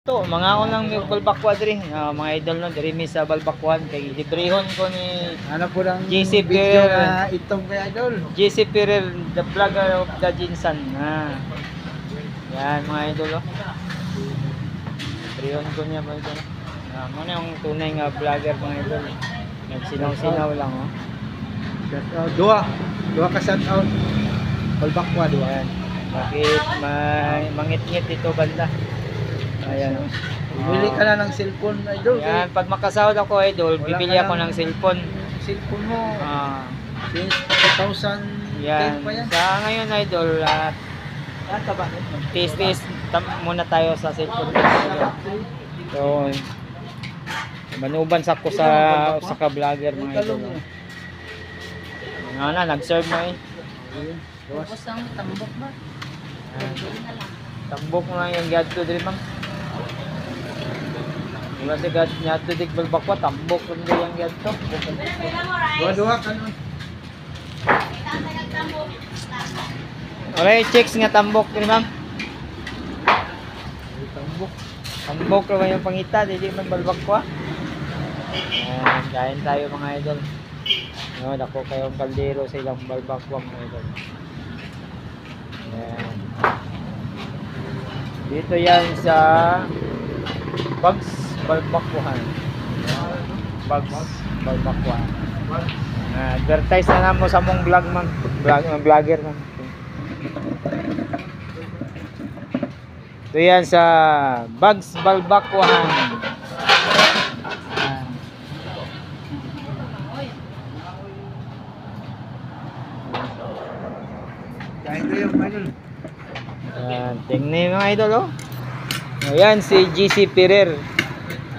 To, mga unang balbakwa diri, mga idol no, diri mi sa Balbakwan kay librehon ko ni Ano po lang JC video Ferrer. na itong kay idol. JC Ferrer, the vlogger of the Jinsan. Yan mga idol oh. Librehon ko niya mga idol. Muna yung tunay nga vlogger mga idol. Nagsinaw-sinaw lang oh. Shout out. Dua ka shout out. Balbakwa dua. Yan. Bakit mangit-ngit dito banda. Ayan. Bibili ka na ng cellphone idol. Yan, pag makasahod ako idol, Wala bibili ka ako ng- ng cellphone. Cellphone mo. Since Yan. 2010 pa yan. Sa ngayon idol, tis muna tayo sa cellphone. So, manuban sa ko sa ka-vlogger mga idol. Nag-serve na eh. Tapos ang tambok ba? Tambok mo lang yung gadto diri ma'am. Wala si gad niya to dig Balbakwa, tambok lang din yung gadto. Dua ka nun. Alright, checks nga tambok diri ma'am. Tambok. Tambok lang yung pangita, di man Balbakwa. Ayan, kain tayo mga idol. No, dako kayong kaldero sa ilang Balbakwa mga idol. Ayan. Dito yan sa Bags Balbakwahan. Bags Balbakwahan. Advertise na namo sa mong vlog man. Vlogger man. Ito yan sa Bags Balbakwahan. Kain ko yung idol. Ayan, tingnan mga idol oh. Ayan si GC Ferrer.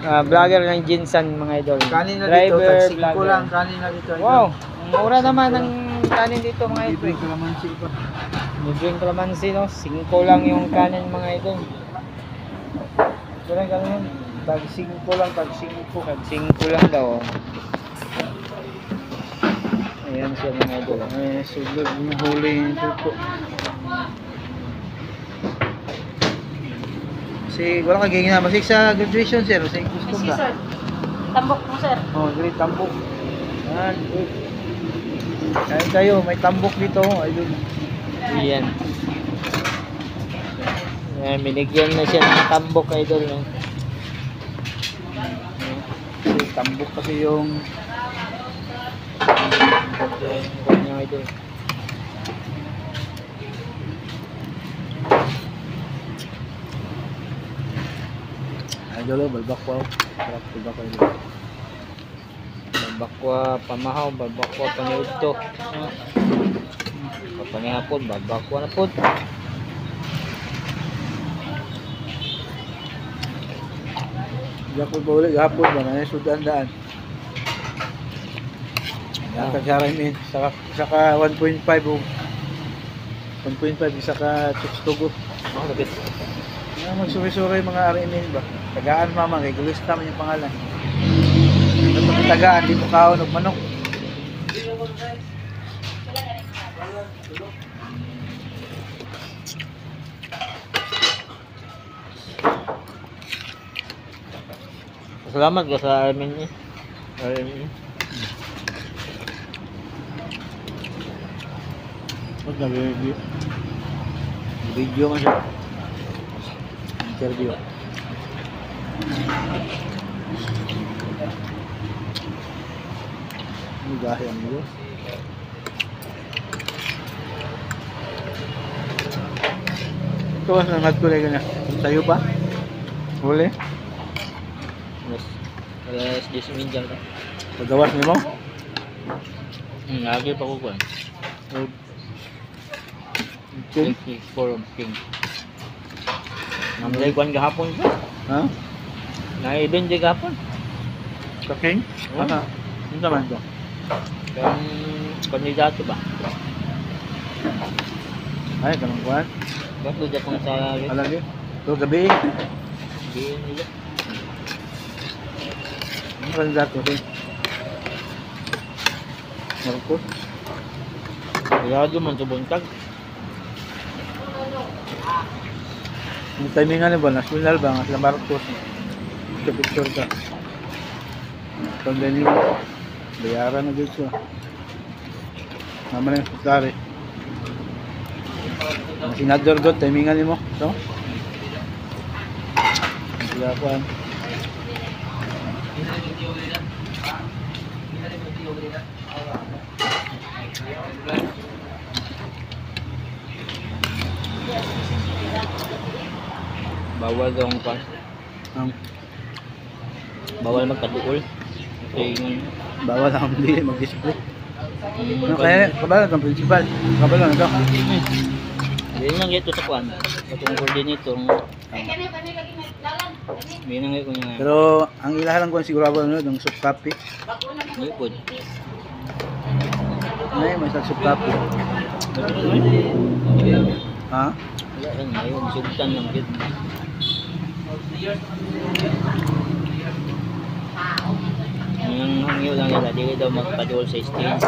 Vlogger ng Jinsan mga idol. Kanin na dito. Driver, Tagsing ko vlogger. lang. Kanin na dito idol. Wow, mura naman ang kanin dito mga idol. Libre kalamansi pa. Libreng kalamansi no, 5 lang yung kanin mga idol. Ito lang kanin, tag 5 lang, tag 5 lang daw. Oh. Ayan siya mga idol. Sugod yung huli yung tuto. Kasi wala kang gingin na. Masik sa graduation sir. Masik gusto Sige, ka. sir. Tambok mo, sir. Oh, great tambok. Yan, good. Kain tayo, may tambok dito. Ayun. Ayan. Ayan, binigyan na siya ng tambok idol. No? Kasi tambok kasi yung Kanyang idol. idol, balbakwa. Sarap balbakwa idol. Balbakwa pamahaw, balbakwa paniudto. Papanihapon, balbakwa na po. Gapon pa ulit, gapon ba na yung sudan-daan. Nakagsaray min. Saka 1.5 o 1.5 saka tukstugo. Oh, lapit. Magsuri-suri mga RMN ba? Tagaan mama, kay Gulista man yung pangalan. Ito yung tagaan, di mo kaon og manok. Salamat ko sa amin niya. Huwag na video man siya. Interview. Ini gahe ang iyo. Ito ang nangat ko rin na. Tayo pa? Huli? Yes. Alas 10 minjan ka. Pagawas ni mo? Lagi pa ko ko. Okay. For king. Namlay kwan gahapon pa. Ha? Naibin di gahapon. Kaking? Oo. Ano? Ano naman to? Kang kandidato ba? Ay, kanang kuhan. Bakit dyan kung sa Alagi. Ito gabi. Hindi nila. Ano kandidato ko? Marcos. Kaya man sa buntag. Yung timingan ba? National ba? Nga sila Marcos. Picture ka. Pagdali mo. Bayaran na dito. Naman yung sutari. Ang senador doon, timingan mo. So? Sila ko ang Bawal daw ang pan. Bawal magpaduol. Kasi bawal ang hindi mag-display. Kaya kabalo ng principal. Kabalo na ito. hindi nang ito sa kwan. Itong coordinator. Hindi nang ito niya. Pero ang ilahan lang ko sigurado ano yung soft copy. Hindi po. May soft copy. Ha? Wala rin. Ngayon, sugtan lang yun. Ang hangyo lang nila, dili daw magpaduol sa stage.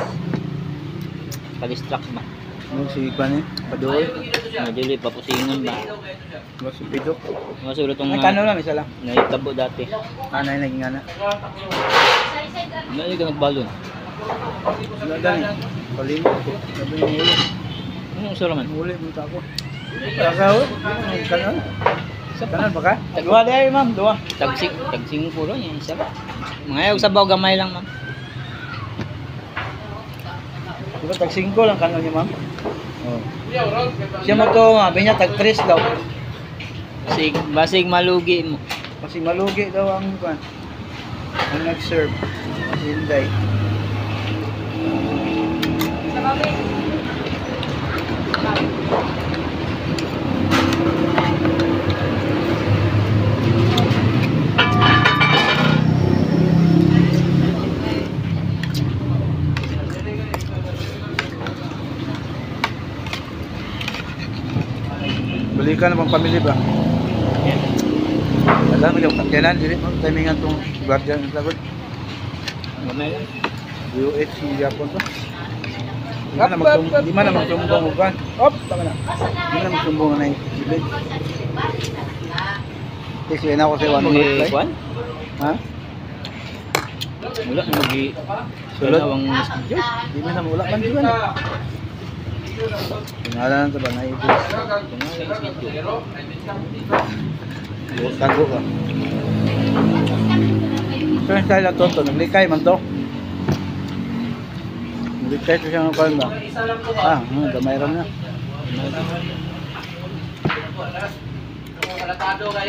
Pag-distract ba? Ano si Kwan eh? Padool. Dili, papusingan ba? Ano si Pido. Masuro itong May kano lang isa lang. naitabo dati. Anay naging ana. Hindi ka nagbalon. Wala dani. Palimot ko. Sabi niya huli. Anong suro man? Huli mo ako. Kakaw. Kanan. Sa kanan ba ka? Dua day, ma'am. Dua. Tagsing puro niya. Isa ba? Mga yung sabaw gamay lang, ma'am. Diba tag 5 lang kanan niya ma'am? Oh. Siya mo to nga, niya tag 3 daw. Basig malugi mo. Kasi malugi daw ang Kwan. Ang nag-serve. Kasi Hinday. Balikan na pang pamilya ba? Alam mo yung kakyanan, dili mo, timingan itong guardian ng lagot. Gamay lang. UH si Japon to. Di man na magsumbong upan. Op! Tama na. Di man na magsumbong na yung sibig. Kasi na ako sa iwan ng reply. Kwan? Ha? Wala, magi... Sulod? Ang studio. Di man na wala man di man. Pangalan ito ba na ibig? Tago ka. So yung style na to, naglikay man to. Naglikay to siya ng kalan ba? Gamay ram na.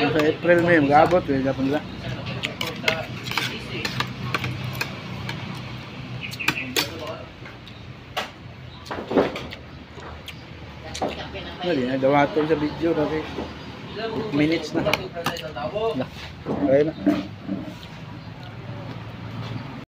Sa April may mag-abot, may dapat nila. Hindi na dawaton sa video kasi 8 minutes na. Kaya na.